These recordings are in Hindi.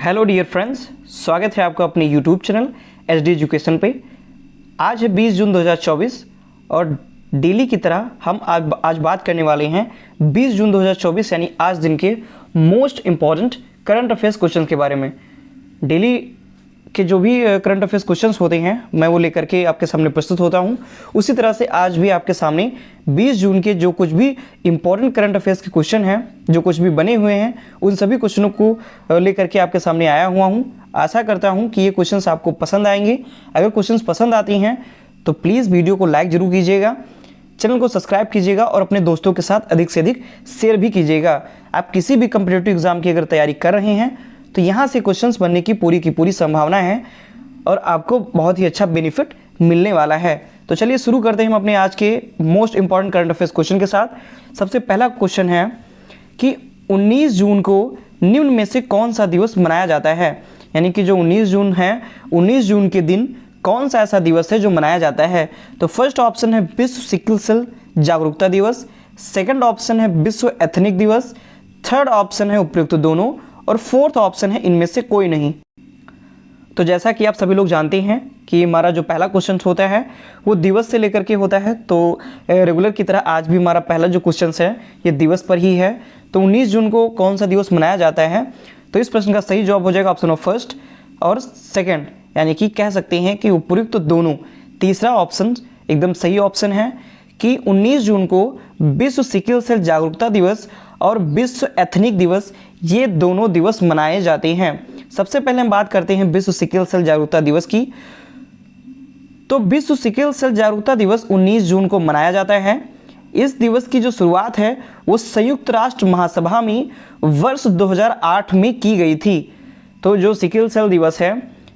हेलो डियर फ्रेंड्स, स्वागत है आपका अपने यूट्यूब चैनल एचडी एजुकेशन पे। आज है 20 जून 2024 और डेली की तरह हम आज बात करने वाले हैं 20 जून 2024 यानी आज दिन के most important current affairs question के बारे में। डेली के जो भी करंट अफेयर्स क्वेश्चंस होते हैं मैं वो लेकर के आपके सामने प्रस्तुत होता हूँ। उसी तरह से आज भी आपके सामने 20 जून के जो कुछ भी इम्पोर्टेंट करंट अफेयर्स के क्वेश्चन हैं, जो कुछ भी बने हुए हैं, उन सभी क्वेश्चनों को लेकर के आपके सामने आया हुआ हूँ। आशा करता हूँ कि ये क्वेश्चंस आपको पसंद आएंगे। अगर क्वेश्चंस पसंद आती हैं तो प्लीज़ वीडियो को लाइक ज़रूर कीजिएगा, चैनल को सब्सक्राइब कीजिएगा और अपने दोस्तों के साथ अधिक से अधिक शेयर भी कीजिएगा। आप किसी भी कम्पिटिटिव एग्जाम की अगर तैयारी कर रहे हैं तो यहाँ से क्वेश्चंस बनने की पूरी संभावना है और आपको बहुत ही अच्छा बेनिफिट मिलने वाला है। तो चलिए शुरू करते हैं हम अपने आज के most important current affairs question के साथ। सबसे पहला क्वेश्चन है कि 19 जून को निम्न में से कौन सा दिवस मनाया जाता है। यानी कि जो 19 जून है, 19 जून के दिन कौन सा ऐसा दिवस है जो मनाया जाता है। तो फर्स्ट ऑप्शन है विश्व सिकल सेल जागरूकता दिवस, सेकंड ऑप्शन है विश्व एथनिक दिवस, थर्ड ऑप्शन है उपयुक्त दोनों और फोर्थ ऑप्शन है इनमें से कोई नहीं। तो जैसा कि आप सभी लोग जानते हैं कि हमारा जो पहला क्वेश्चन होता है वो दिवस से लेकर के होता है। तो रेगुलर की तरह आज भी हमारा पहला जो क्वेश्चन है ये दिवस पर ही है। तो 19 जून को कौन सा दिवस मनाया जाता है, तो इस प्रश्न का सही जवाब हो जाएगा ऑप्शन ऑफ फर्स्ट और सेकंड, यानी कि कह सकते हैं कि उपयुक्त दोनों। तीसरा ऑप्शन एकदम सही ऑप्शन है कि 19 जून को विश्व सिकल सेल जागरूकता दिवस और विश्व एथनिक दिवस ये दोनों दिवस मनाए जाते हैं। सबसे पहले हम बात करते हैं विश्व सिकल सेल जागरूकता दिवस की। तो विश्व सिकल सेल जागरूकता दिवस 19 जून को मनाया जाता है। इस दिवस की जो शुरुआत है वो संयुक्त राष्ट्र महासभा में वर्ष 2008 में की गई थी। तो जो सिकल सेल दिवस है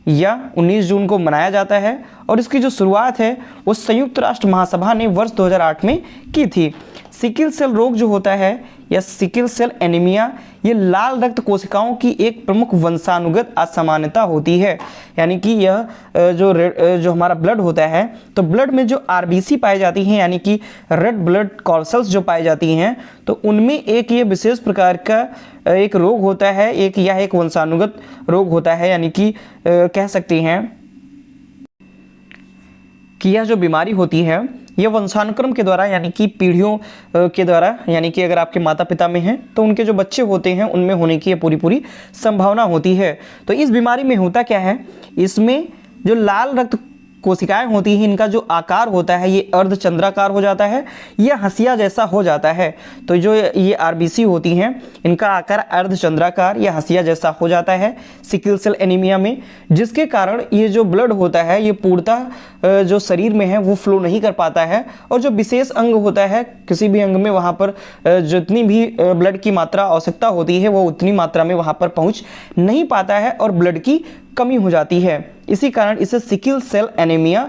यह 19 जून को मनाया जाता है और इसकी जो शुरुआत है वो संयुक्त राष्ट्र महासभा ने वर्ष 2008 में की थी। सिकल सेल रोग जो होता है या सिकल सेल एनीमिया, ये लाल रक्त कोशिकाओं की एक प्रमुख वंशानुगत असामान्यता होती है। यानी कि यह जो हमारा ब्लड होता है, तो ब्लड में जो आरबीसी पाई जाती हैं यानी कि रेड ब्लड कॉर्पसल्स जो पाई जाती हैं, तो उनमें एक ये विशेष प्रकार का एक रोग होता है, एक वंशानुगत रोग होता है। यानी कि कह सकते हैं कि यह जो बीमारी होती है यह वंशानुक्रम के द्वारा यानी कि पीढ़ियों के द्वारा, यानी कि अगर आपके माता पिता में हैं तो उनके जो बच्चे होते हैं उनमें होने की पूरी संभावना होती है। तो इस बीमारी में होता क्या है, इसमें जो लाल रक्त कोशिकाएं होती हैं इनका जो आकार होता है ये अर्धचंद्राकार हो जाता है या हंसिया जैसा हो जाता है। तो जो ये आरबीसी होती हैं इनका आकार अर्धचंद्राकार या हंसिया जैसा हो जाता है सिकल सेल एनीमिया में, जिसके कारण ये जो ब्लड होता है ये पूर्णतः जो शरीर में है वो फ्लो नहीं कर पाता है और जो विशेष अंग होता है किसी भी अंग में वहाँ पर जितनी भी ब्लड की मात्रा आवश्यकता होती है वो उतनी मात्रा में वहाँ पर पहुँच नहीं पाता है और ब्लड की कमी हो जाती है। इसी कारण इसे सिकल सेल एनीमिया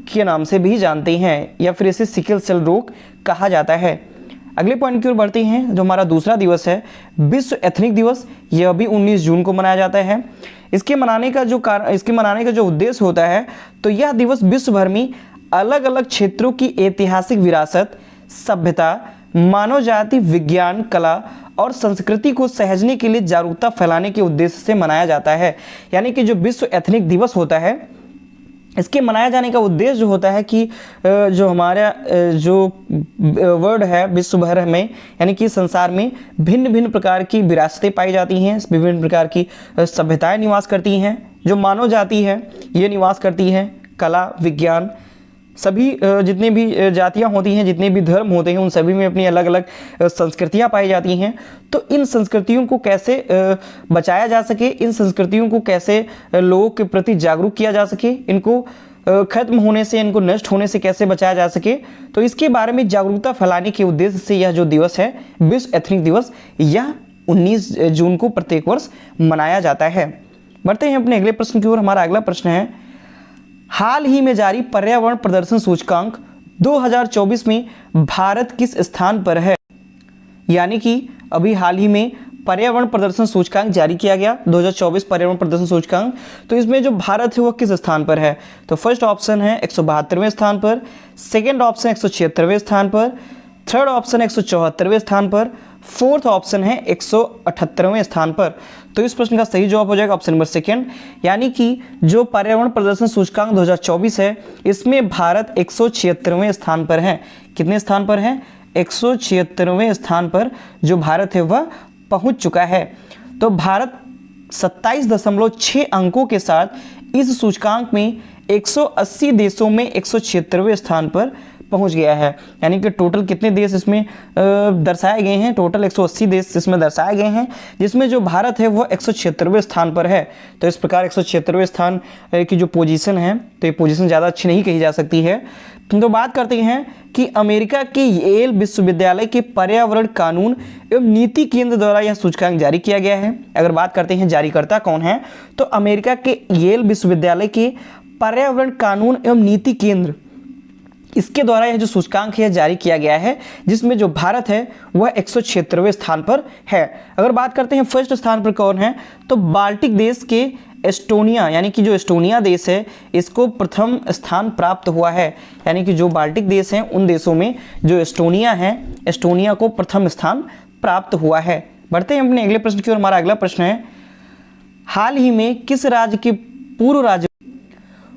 के नाम से भी जानते हैं या फिर इसे सिकल सेल रोग कहा जाता है। अगले पॉइंट की ओर बढ़ते हैं। जो हमारा दूसरा दिवस है विश्व एथनिक दिवस, यह भी 19 जून को मनाया जाता है। इसके मनाने का जो उद्देश्य होता है, तो यह दिवस विश्व भर में अलग अलग क्षेत्रों की ऐतिहासिक विरासत, सभ्यता, मानव जाति, विज्ञान, कला और संस्कृति को सहेजने के लिए जागरूकता फैलाने के उद्देश्य से मनाया जाता है। यानी कि जो विश्व एथनिक दिवस होता है इसके मनाया जाने का उद्देश्य जो होता है कि जो हमारा जो वर्ल्ड है विश्व भर में, यानी कि संसार में भिन्न भिन्न प्रकार की विरासतें पाई जाती हैं, विभिन्न प्रकार की सभ्यताएं निवास करती हैं, जो मानव जाति है ये निवास करती है, कला, विज्ञान, सभी जितनी भी जातियां होती हैं, जितने भी धर्म होते हैं उन सभी में अपनी अलग अलग संस्कृतियां पाई जाती हैं। तो इन संस्कृतियों को कैसे बचाया जा सके, इन संस्कृतियों को कैसे लोगों के प्रति जागरूक किया जा सके, इनको खत्म होने से, इनको नष्ट होने से कैसे बचाया जा सके, तो इसके बारे में जागरूकता फैलाने के उद्देश्य से यह जो दिवस है विश्व एथनिक दिवस, यह 19 जून को प्रत्येक वर्ष मनाया जाता है। बढ़ते हैं अपने अगले प्रश्न की ओर। हमारा अगला प्रश्न है, हाल ही में जारी पर्यावरण प्रदर्शन सूचकांक 2024 में भारत किस स्थान पर है। यानी कि अभी हाल ही में पर्यावरण प्रदर्शन सूचकांक जारी किया गया 2024 पर्यावरण प्रदर्शन सूचकांक, तो इसमें जो भारत है वो किस स्थान पर है। तो फर्स्ट ऑप्शन है 172वें स्थान पर, सेकंड ऑप्शन 176वें स्थान पर, थर्ड ऑप्शन 174वें स्थान पर, फोर्थ ऑप्शन है 178वें स्थान पर। तो इस प्रश्न का सही जवाब हो जाएगा ऑप्शन नंबर सेकेंड, यानी कि जो पर्यावरण प्रदर्शन सूचकांक 2024 है इसमें भारत 176वें स्थान पर है। कितने स्थान पर है? 176वें स्थान पर जो भारत है वह पहुंच चुका है। तो भारत 27.6 अंकों के साथ इस सूचकांक में 180 देशों में 176वें स्थान पर पहुंच गया है। यानी कि टोटल कितने देश इसमें दर्शाए गए हैं? टोटल 180 देश इसमें दर्शाए गए हैं, जिसमें जो भारत है वह 176वें स्थान पर है। तो इस प्रकार 176वें स्थान की जो पोजीशन है, तो ये पोजीशन ज़्यादा अच्छी नहीं कही जा सकती है। तो बात करते हैं कि अमेरिका के येल विश्वविद्यालय के पर्यावरण कानून एवं नीति केंद्र द्वारा यह सूचकांक जारी किया गया है। अगर बात करते हैं जारीकर्ता कौन है, तो अमेरिका के येल विश्वविद्यालय के पर्यावरण कानून एवं नीति केंद्र, इसके द्वारा यह जो सूचकांक है जारी किया गया है, जिसमें जो भारत है वह 176वें स्थान पर है। अगर बात करते हैं फर्स्ट स्थान पर कौन है, तो बाल्टिक देश के एस्टोनिया, यानी कि जो एस्टोनिया देश है इसको प्रथम स्थान प्राप्त हुआ है। यानी कि जो बाल्टिक देश हैं उन देशों में जो एस्टोनिया है, एस्टोनिया को प्रथम स्थान प्राप्त हुआ है। बढ़ते हैं अपने अगले प्रश्न की ओर। हमारा अगला प्रश्न है, हाल ही में किस राज्य के पूर्व राज्य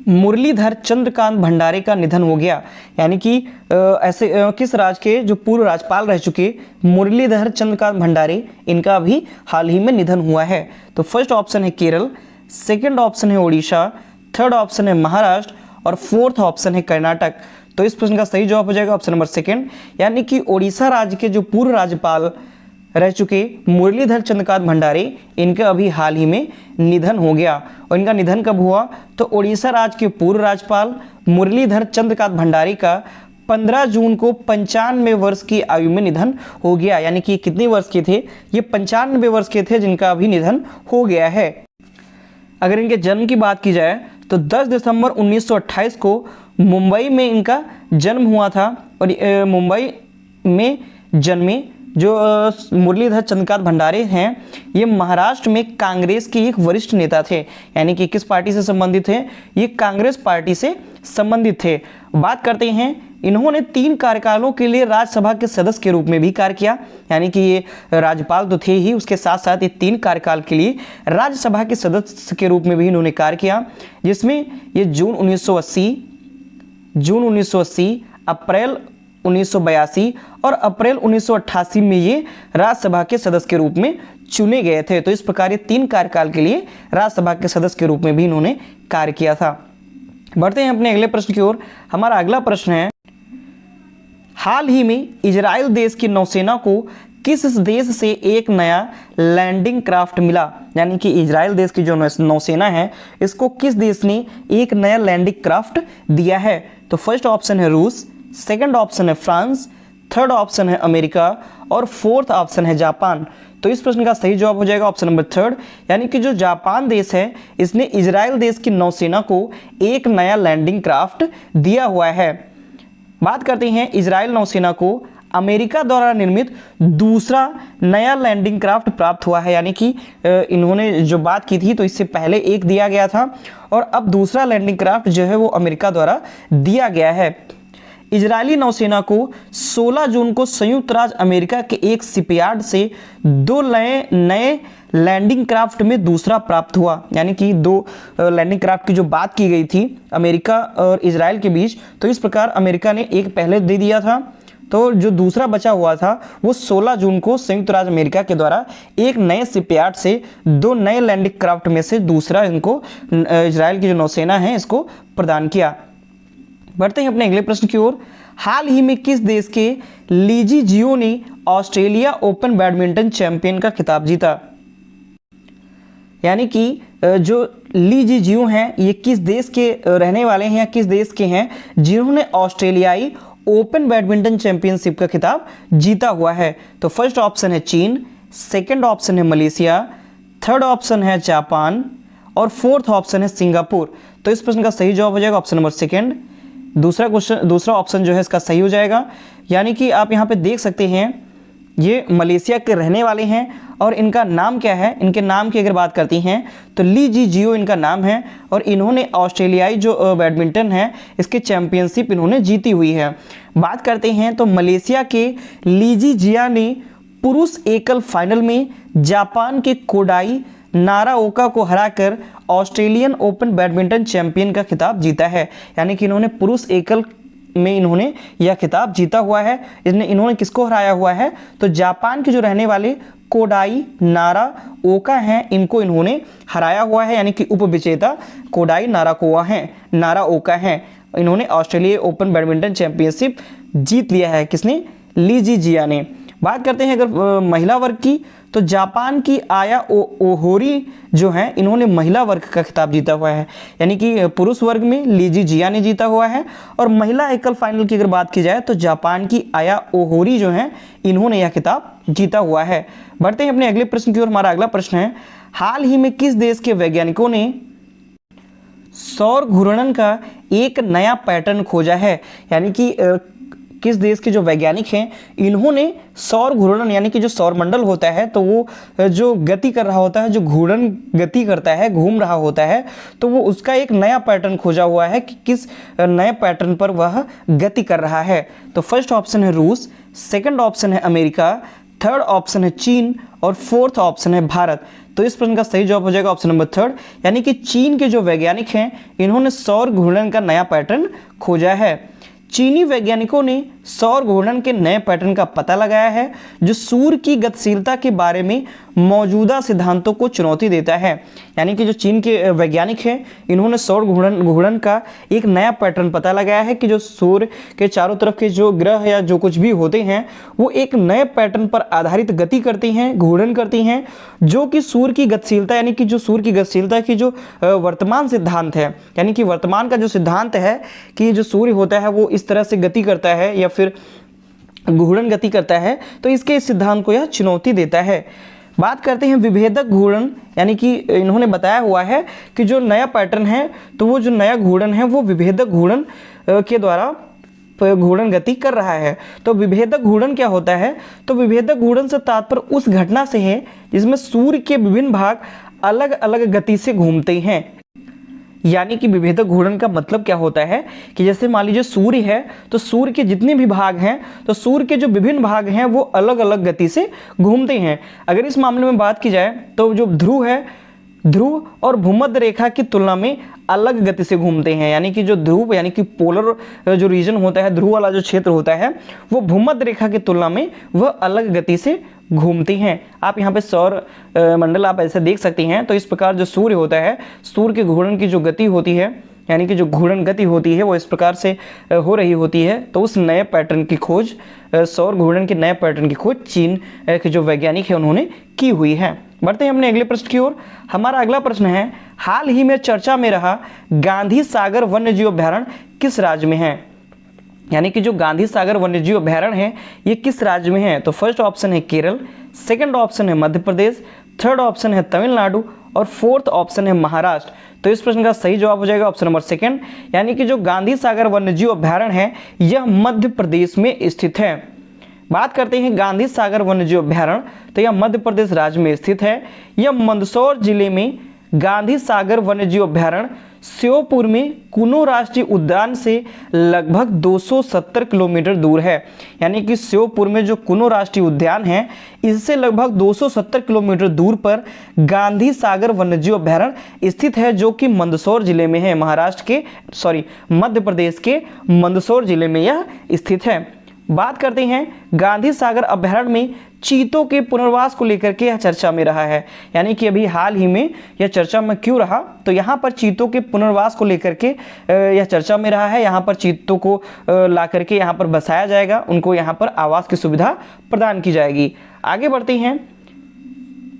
मुरलीधर चंद्रकांत भंडारे का निधन हो गया? यानी कि किस राज्य के जो पूर्व राज्यपाल रह चुके मुरलीधर चंद्रकांत भंडारे, इनका भी हाल ही में निधन हुआ है। तो फर्स्ट ऑप्शन है केरल, सेकंड ऑप्शन है उड़ीसा, थर्ड ऑप्शन है महाराष्ट्र और फोर्थ ऑप्शन है कर्नाटक। तो इस प्रश्न का सही जवाब हो जाएगा ऑप्शन नंबर सेकंड, यानी कि उड़ीसा राज्य के जो पूर्व राज्यपाल रह चुके मुरलीधर चंद्रकांत भंडारे, इनका अभी हाल ही में निधन हो गया। और इनका निधन कब हुआ? तो उड़ीसा राज्य के पूर्व राज्यपाल मुरलीधर चंद्रकांत भंडारे का 15 जून को 95 वर्ष की आयु में निधन हो गया। यानी कि कितने वर्ष के थे? ये 95 वर्ष के थे जिनका अभी निधन हो गया है। अगर इनके जन्म की बात की जाए तो 10 दिसंबर 1928 को मुंबई में इनका जन्म हुआ था। और मुंबई में जन्मे जो मुरलीधर चंद्रकांत भंडारे हैं, ये महाराष्ट्र में कांग्रेस के एक वरिष्ठ नेता थे। यानी कि किस पार्टी से संबंधित थे? ये कांग्रेस पार्टी से संबंधित थे। बात करते हैं, इन्होंने 3 कार्यकालों के लिए राज्यसभा के सदस्य के रूप में भी कार्य किया। यानी कि ये राज्यपाल तो थे ही, उसके साथ साथ ये 3 कार्यकाल के लिए राज्यसभा के सदस्य के रूप में भी इन्होंने कार्य किया, जिसमें ये जून 1980, अप्रैल 1982 और अप्रैल 1988 में ये राज्यसभा के सदस्य के रूप में चुने गए थे। तो इस प्रकार ये 3 कार्यकाल के लिए राज्यसभा के सदस्य के रूप में भी इन्होंने कार्य किया था। बढ़ते हैं अपने अगले प्रश्न की ओर। हमारा अगला प्रश्न है, हाल ही में इजराइल देश की नौसेना को किस देश से एक नया लैंडिंग क्राफ्ट मिला? यानी कि इजराइल देश की जो नौसेना है इसको किस देश ने एक नया लैंडिंग क्राफ्ट दिया है? तो फर्स्ट ऑप्शन है रूस, सेकंड ऑप्शन है फ्रांस, थर्ड ऑप्शन है अमेरिका और फोर्थ ऑप्शन है जापान। तो इस प्रश्न का सही जवाब हो जाएगा ऑप्शन नंबर थर्ड, यानी कि जो जापान देश है इसने इजराइल देश की नौसेना को एक नया लैंडिंग क्राफ्ट दिया हुआ है। बात करते हैं, इजराइल नौसेना को अमेरिका द्वारा निर्मित दूसरा नया लैंडिंग क्राफ्ट प्राप्त हुआ है। यानी कि इन्होंने जो बात की थी तो इससे पहले एक दिया गया था और अब दूसरा लैंडिंग क्राफ्ट जो है वो अमेरिका द्वारा दिया गया है। इजरायली नौसेना को 16 जून को संयुक्त राज्य अमेरिका के एक शिपयार्ड से 2 नए लैंडिंग क्राफ्ट में दूसरा प्राप्त हुआ। यानी कि 2 लैंडिंग क्राफ्ट की जो बात की गई थी अमेरिका और इजराइल के बीच, तो इस प्रकार अमेरिका ने एक पहले दे दिया था, तो जो दूसरा बचा हुआ था वो 16 जून को संयुक्त राज्य अमेरिका के द्वारा एक नए शिपयार्ड से 2 नए लैंडिंग क्राफ्ट में से दूसरा इनको इजराइल की जो नौसेना है इसको प्रदान किया। बढ़ते हैं अपने अगले प्रश्न की ओर। हाल ही में किस देश के लीजी जियो ने ऑस्ट्रेलिया ओपन बैडमिंटन चैंपियन का खिताब जीता? यानी कि जो लीजी जियो हैं ये किस देश के रहने वाले हैं या किस देश के हैं जिन्होंने ऑस्ट्रेलियाई ओपन बैडमिंटन चैंपियनशिप का खिताब जीता हुआ है? तो फर्स्ट ऑप्शन है चीन, सेकंड ऑप्शन है मलेशिया, थर्ड ऑप्शन है जापान और फोर्थ ऑप्शन है सिंगापुर। तो इस प्रश्न का सही जवाब हो जाएगा ऑप्शन नंबर सेकंड। दूसरा ऑप्शन जो है इसका सही हो जाएगा। यानी कि आप यहाँ पे देख सकते हैं ये मलेशिया के रहने वाले हैं और इनका नाम क्या है? इनके नाम की अगर बात करती हैं तो ली जी जियो इनका नाम है और इन्होंने ऑस्ट्रेलियाई जो बैडमिंटन है इसके चैंपियनशिप इन्होंने जीती हुई है। बात करते हैं तो मलेशिया के लीजी जिया ने पुरुष एकल फाइनल में जापान के कोडाई नाराओका को हराकर ऑस्ट्रेलियन ओपन बैडमिंटन चैंपियन का खिताब जीता है। यानी कि इन्होंने पुरुष एकल में इन्होंने यह खिताब जीता हुआ है। इन्होंने किसको हराया हुआ है? तो जापान के जो रहने वाले कोडाई नाराओका हैं, इनको इन्होंने हराया हुआ है। यानी कि उपविजेता कोडाई नाराओका हैं। इन्होंने ऑस्ट्रेलिया ओपन बैडमिंटन चैंपियनशिप जीत लिया है। किसने? ली जी जिया ने। बात करते हैं अगर महिला वर्ग की, तो जापान की आया ओहोरी जो हैं, इन्होंने महिला वर्ग का खिताब जीता हुआ है। यानी कि पुरुष वर्ग में ली जी जिया ने जीता हुआ है, और महिला एकल फाइनल की अगर बात की जाए तो जापान की आया ओहोरी जो हैं, इन्होंने यह खिताब जीता हुआ है। बढ़ते हैं अपने अगले प्रश्न की ओर। हमारा अगला प्रश्न है, हाल ही में किस देश के वैज्ञानिकों ने सौर घूर्णन का एक नया पैटर्न खोजा है? यानी कि किस देश के जो वैज्ञानिक हैं, इन्होंने सौर घूर्णन यानी कि जो सौरमंडल होता है, तो वो जो गति कर रहा होता है, जो घूर्णन गति करता है, घूम रहा होता है, तो वो उसका एक नया पैटर्न खोजा हुआ है कि किस नए पैटर्न पर वह गति कर रहा है। तो फर्स्ट ऑप्शन है रूस, सेकंड ऑप्शन है अमेरिका, थर्ड ऑप्शन है चीन, और फोर्थ ऑप्शन है भारत। तो इस प्रश्न का सही जवाब हो जाएगा ऑप्शन नंबर थर्ड, यानी कि चीन के जो वैज्ञानिक हैं, इन्होंने सौर घूर्णन का नया पैटर्न खोजा है। चीनी वैज्ञानिकों ने सौर घूर्णन के नए पैटर्न का पता लगाया है, जो सूर्य की गतिशीलता के बारे में मौजूदा सिद्धांतों को चुनौती देता है। यानी कि जो चीन के वैज्ञानिक हैं, इन्होंने सौर घूर्णन का एक नया पैटर्न पता लगाया है कि जो सूर्य के चारों तरफ के जो ग्रह या जो कुछ भी होते हैं, वो एक नए पैटर्न पर आधारित गति करती हैं, घूर्णन करती हैं, जो कि सूर्य की गतिशीलता यानी कि जो सूर्य की गतिशीलता की जो वर्तमान सिद्धांत है, यानी कि वर्तमान का जो सिद्धांत है कि जो सूर्य होता है वो इस तरह से गति करता है या फिर घूर्णन गति करता है, तो इसके इस सिद्धांत को यह चुनौती देता है। बात करते हैं विभेदक घूर्णन, यानी कि इन्होंने बताया हुआ है कि जो नया पैटर्न है, तो वो जो नया घूर्णन है वो विभेदक घूर्णन के द्वारा घूर्णन गति कर रहा है। तो विभेदक घूर्णन क्या होता है? तो विभेदक घूर्णन से तात्पर्य उस घटना से है जिसमें सूर्य के विभिन्न भाग अलग अलग गति से घूमते हैं। यानी कि विभेदक घूर्णन का मतलब क्या होता है कि जैसे मान लीजिए सूर्य है, तो सूर्य के जितने भी भाग हैं, तो सूर्य के जो विभिन्न भाग हैं वो अलग अलग गति से घूमते हैं। अगर इस मामले में बात की जाए तो जो ध्रुव है, ध्रुव और भूमध्य रेखा की तुलना में अलग गति से घूमते हैं। यानी कि जो ध्रुव यानी कि पोलर जो रीजन होता है, ध्रुव वाला जो क्षेत्र होता है, वो भूमध्य रेखा की तुलना में वह अलग गति से घूमती हैं। आप यहाँ पे सौर मंडल आप ऐसे देख सकती हैं। तो इस प्रकार जो सूर्य होता है, सूर्य के घूर्णन की जो गति होती है, यानी कि जो घूर्णन गति होती है वो इस प्रकार से हो रही होती है। तो उस नए पैटर्न की खोज, सौर घूर्णन के नए पैटर्न की खोज चीन के जो वैज्ञानिक है उन्होंने की हुई है। बढ़ते हैं अपने अगले प्रश्न की ओर। हमारा अगला प्रश्न है, हाल ही में चर्चा में रहा गांधी सागर वन्यजीव अभयारण्य किस राज्य में है? यानी कि जो गांधी सागर वन्यजीव अभयारण्य है, ये किस राज्य में है? तो फर्स्ट ऑप्शन है केरल, सेकंड ऑप्शन है मध्य प्रदेश, थर्ड ऑप्शन है तमिलनाडु, और फोर्थ ऑप्शन है महाराष्ट्र। तो इस प्रश्न का सही जवाब हो जाएगा ऑप्शन नंबर सेकंड, यानी कि जो गांधी सागर वन्यजीव अभयारण्य है, यह मध्य प्रदेश में स्थित है। बात करते हैं गांधी सागर वन्यजीव अभयारण्य, तो यह मध्य प्रदेश राज्य में स्थित है। यह मंदसौर जिले में गांधी सागर वन्यजीव अभयारण्य श्योपुर में कुनो राष्ट्रीय उद्यान से लगभग 270 किलोमीटर दूर है। यानी कि श्योपुर में जो कुनो राष्ट्रीय उद्यान है, इससे लगभग 270 किलोमीटर दूर पर गांधी सागर वन्यजीव अभयारण्य स्थित है, जो कि मंदसौर जिले में है। मध्य प्रदेश के मंदसौर जिले में यह स्थित है। बात करते हैं गांधी सागर अभयारण्य में चीतों के पुनर्वास को लेकर के यह चर्चा में रहा है। यानी कि अभी हाल ही में यह चर्चा में क्यों रहा? तो यहाँ पर चीतों के पुनर्वास को लेकर के यह चर्चा में रहा है। यहाँ पर चीतों को ला करके यहाँ पर बसाया जाएगा, उनको यहाँ पर आवास की सुविधा प्रदान की जाएगी। आगे बढ़ते हैं,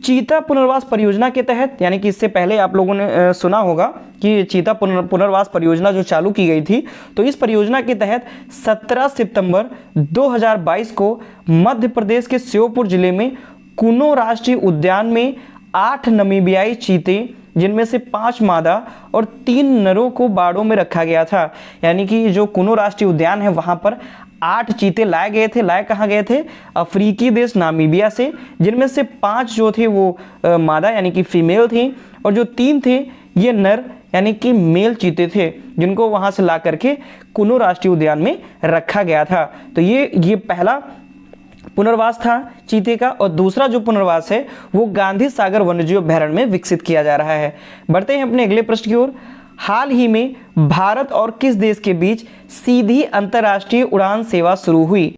चीता पुनर्वास परियोजना के तहत, यानी कि इससे पहले आप लोगों ने सुना होगा कि चीता पुनर्वास परियोजना जो चालू की गई थी, तो इस परियोजना के तहत 17 सितंबर 2022 को मध्य प्रदेश के श्योपुर जिले में कुनो राष्ट्रीय उद्यान में 8 नमीबियाई चीते, जिनमें से 5 मादा और 3 नरों को बाड़ों में रखा गया था। यानी कि जो कुनो राष्ट्रीय उद्यान है, वहाँ पर 8 चीते लाए गए थे। लाए कहाँ गए थे? अफ्रीकी देश नामीबिया से, जिनमें से 5 जो थे वो मादा यानी कि फीमेल थी, और जो 3 थे ये नर यानी कि मेल चीते थे, जिनको वहाँ से ला करके कुनो राष्ट्रीय उद्यान में रखा गया था। तो ये पहला पुनर्वास था चीते का, और दूसरा जो पुनर्वास है वो गांधी सागर वन्यजीव अभयारण्य में विकसित किया जा रहा है। बढ़ते हैं अपने अगले प्रश्न की ओर। हाल ही में भारत और किस देश के बीच सीधी अंतर्राष्ट्रीय उड़ान सेवा शुरू हुई?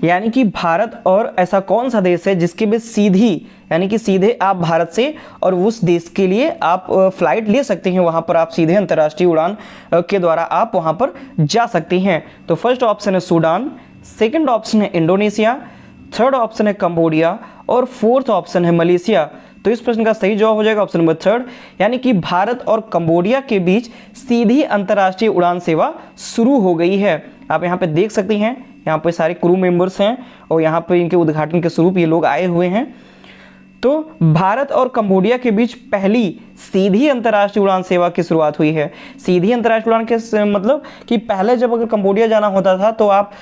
यानी कि भारत और ऐसा कौन सा देश है जिसके बीच सीधी, यानी कि सीधे आप भारत से और उस देश के लिए आप फ्लाइट ले सकते हैं, वहां पर आप सीधे अंतर्राष्ट्रीय उड़ान के द्वारा आप वहां पर जा सकते हैं। तो फर्स्ट ऑप्शन है सूडान, सेकंड ऑप्शन है इंडोनेशिया, थर्ड ऑप्शन है कंबोडिया और फोर्थ ऑप्शन है मलेशिया। तो इस प्रश्न का सही जवाब हो जाएगा ऑप्शन नंबर थर्ड, यानी कि भारत और कंबोडिया के बीच सीधी अंतर्राष्ट्रीय उड़ान सेवा शुरू हो गई है। आप यहाँ पे देख सकते हैं, यहाँ पे सारे क्रू मेंबर्स हैं और यहाँ पे इनके उद्घाटन के स्वरूप ये लोग आए हुए हैं। तो भारत और कंबोडिया के बीच पहली सीधी अंतर्राष्ट्रीय उड़ान सेवा की शुरुआत हुई है। सीधी अंतर्राष्ट्रीय उड़ान के मतलब कि पहले जब अगर कंबोडिया जाना होता था तो आप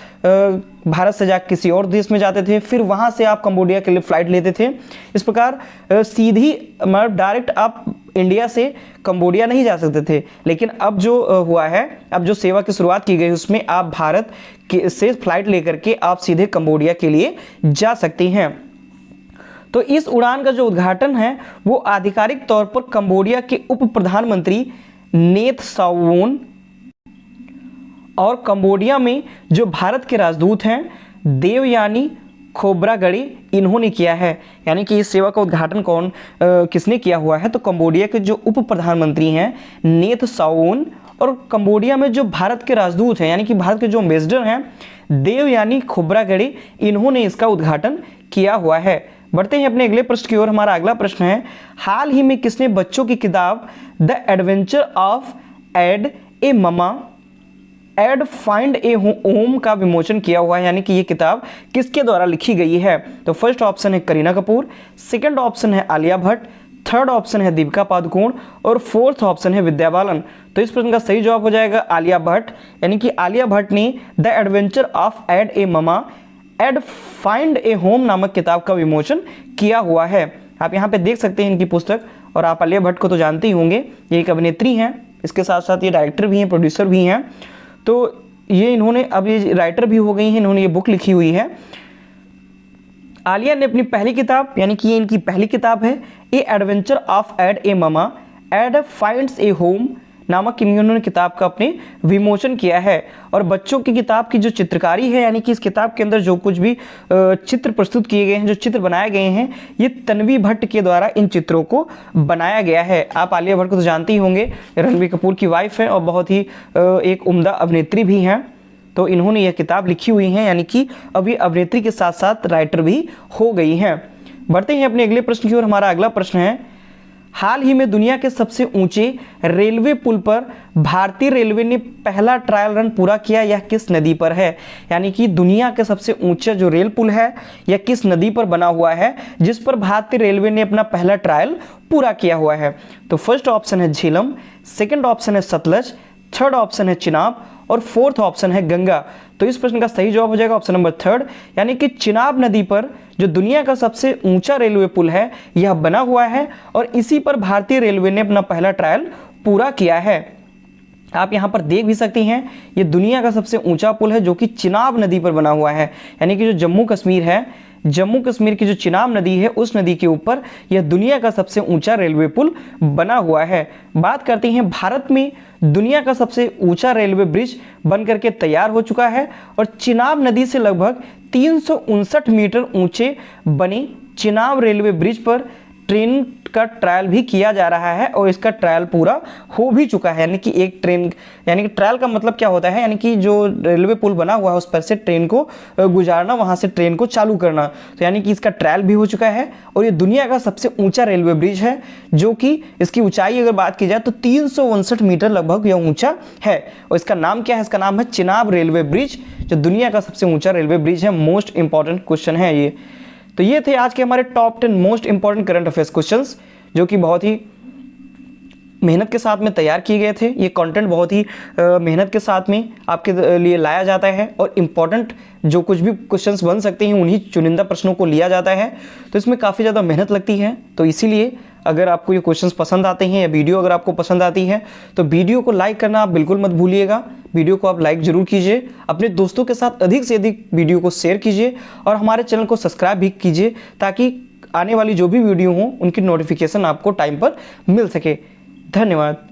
भारत से जाकर किसी और देश में जाते थे, फिर वहां से आप कंबोडिया के लिए फ्लाइट लेते थे। इस प्रकार सीधी मतलब डायरेक्ट आप इंडिया से कंबोडिया नहीं जा सकते थे। लेकिन अब जो हुआ है, अब जो सेवा की शुरुआत की गई उसमें आप भारत से फ्लाइट लेकर के आप सीधे कंबोडिया के लिए जा सकते हैं। तो इस उड़ान का जो उद्घाटन है वो आधिकारिक तौर पर कंबोडिया के उप प्रधानमंत्री नेत सावोन और कंबोडिया में जो भारत के राजदूत हैं देवयानी खोब्रागड़े इन्होंने किया है। यानी कि इस सेवा का उद्घाटन किसने किया हुआ है? तो कंबोडिया के जो उप प्रधानमंत्री हैं नेत सावोन, और कंबोडिया में जो भारत के राजदूत हैं यानी कि भारत के जो एम्बेसडर हैं देवयानी खोब्रागड़े, इन्होंने इसका उद्घाटन किया हुआ है। बढ़ते हैं अपने अगले प्रश्न की ओर। हमारा अगला प्रश्न है, हाल ही में किसने बच्चों की किताब the adventure of Ed a mama Ed find a home का विमोचन किया हुआ है? यानी कि ये किताब किसके द्वारा लिखी गई है? तो फर्स्ट ऑप्शन है करीना कपूर, सेकंड ऑप्शन है आलिया भट्ट, थर्ड ऑप्शन है दीपिका पादुकोण और फोर्थ ऑप्शन है विद्या बालन। तो इस प्रश्न का सही जवाब हो जाएगा आलिया भट्ट, यानी कि आलिया भट्ट ने the adventure of Ed a mama Ed find a home नामक किताब का विमोचन किया हुआ है। आप यहाँ पे देख सकते हैं इनकी पुस्तक, और आप आलिया भट्ट को तो जानते ही होंगे, ये एक अभिनेत्री हैं, इसके साथ साथ ये डायरेक्टर भी हैं, प्रोड्यूसर भी हैं। तो ये इन्होंने अब ये राइटर भी हो गई हैं, इन्होंने ये बुक लिखी हुई है। आलिया ने अपनी पहली किताब, यानी कि ये इनकी पहली किताब है, a adventure of Ed a mama Ed finds a home नामक इन्होंने किताब का अपने विमोचन किया है। और बच्चों की किताब की जो चित्रकारी है, यानी कि इस किताब के अंदर जो कुछ भी चित्र प्रस्तुत किए गए हैं, जो चित्र बनाए गए हैं, ये तन्वी भट्ट के द्वारा इन चित्रों को बनाया गया है। आप आलिया भट्ट को तो जानते ही होंगे, रणबीर कपूर की वाइफ है और बहुत ही एक उम्दा अभिनेत्री भी हैं। तो इन्होंने यह किताब लिखी हुई है, यानी कि अभी अभिनेत्री के साथ साथ राइटर भी हो गई हैं। बढ़ते हैं अपने अगले प्रश्न की ओर। हमारा अगला प्रश्न है, हाल ही में दुनिया के सबसे ऊंचे रेलवे पुल पर भारतीय रेलवे ने पहला ट्रायल रन पूरा किया, यह किस नदी पर है? यानी कि दुनिया के सबसे ऊंचा जो रेल पुल है यह किस नदी पर बना हुआ है जिस पर भारतीय रेलवे ने अपना पहला ट्रायल पूरा किया हुआ है? तो फर्स्ट ऑप्शन है झेलम, सेकंड ऑप्शन है सतलज, थर्ड ऑप्शन है चिनाब और फोर्थ ऑप्शन है गंगा। तो इस प्रश्न का सही जवाब हो जाएगा ऑप्शन नंबर थर्ड, यानी कि चिनाब नदी पर जो दुनिया का सबसे ऊंचा रेलवे पुल है यह बना हुआ है और इसी पर भारतीय रेलवे ने अपना पहला ट्रायल पूरा किया है। आप यहाँ पर देख भी सकते हैं, ये दुनिया का सबसे ऊंचा पुल है जो कि चिनाब नदी पर बना हुआ है, यानी कि जो जम्मू कश्मीर है, जम्मू कश्मीर की जो चिनाब नदी है उस नदी के ऊपर यह दुनिया का सबसे ऊंचा रेलवे पुल बना हुआ है। बात करते हैं, भारत में दुनिया का सबसे ऊंचा रेलवे ब्रिज बन करके तैयार हो चुका है और चिनाब नदी से लगभग 359 मीटर ऊंचे बने चिनाब रेलवे ब्रिज पर ट्रेन का ट्रायल भी किया जा रहा है और इसका ट्रायल पूरा हो भी चुका है। यानी कि एक ट्रेन, यानी कि ट्रायल का मतलब क्या होता है, यानी कि जो रेलवे पुल बना हुआ है उस पर से ट्रेन को गुजारना, वहां से ट्रेन को चालू करना। तो यानी कि इसका ट्रायल भी हो चुका है और ये दुनिया का सबसे ऊंचा रेलवे ब्रिज है, जो कि इसकी ऊंचाई अगर बात की जाए तो 359 मीटर लगभग यह ऊंचा है। और इसका नाम क्या है? इसका नाम है चिनाब रेलवे ब्रिज, जो दुनिया का सबसे ऊंचा रेलवे ब्रिज है। मोस्ट इंपॉर्टेंट क्वेश्चन है ये। तो ये थे आज के हमारे top 10 most important current affairs questions, जो कि बहुत ही मेहनत के साथ में तैयार किए गए थे। ये कंटेंट बहुत ही मेहनत के साथ में आपके लिए लाया जाता है और इम्पॉर्टेंट जो कुछ भी क्वेश्चंस बन सकते हैं उन्हीं चुनिंदा प्रश्नों को लिया जाता है। तो इसमें काफ़ी ज़्यादा मेहनत लगती है। तो इसीलिए अगर आपको ये क्वेश्चंस पसंद आते हैं या वीडियो अगर आपको पसंद आती है तो वीडियो को लाइक करना आप बिल्कुल मत भूलिएगा। वीडियो को आप लाइक जरूर कीजिए, अपने दोस्तों के साथ अधिक से अधिक वीडियो को शेयर कीजिए और हमारे चैनल को सब्सक्राइब भी कीजिए ताकि आने वाली जो भी वीडियो हो उनकी नोटिफिकेशन आपको टाइम पर मिल सके। धन्यवाद।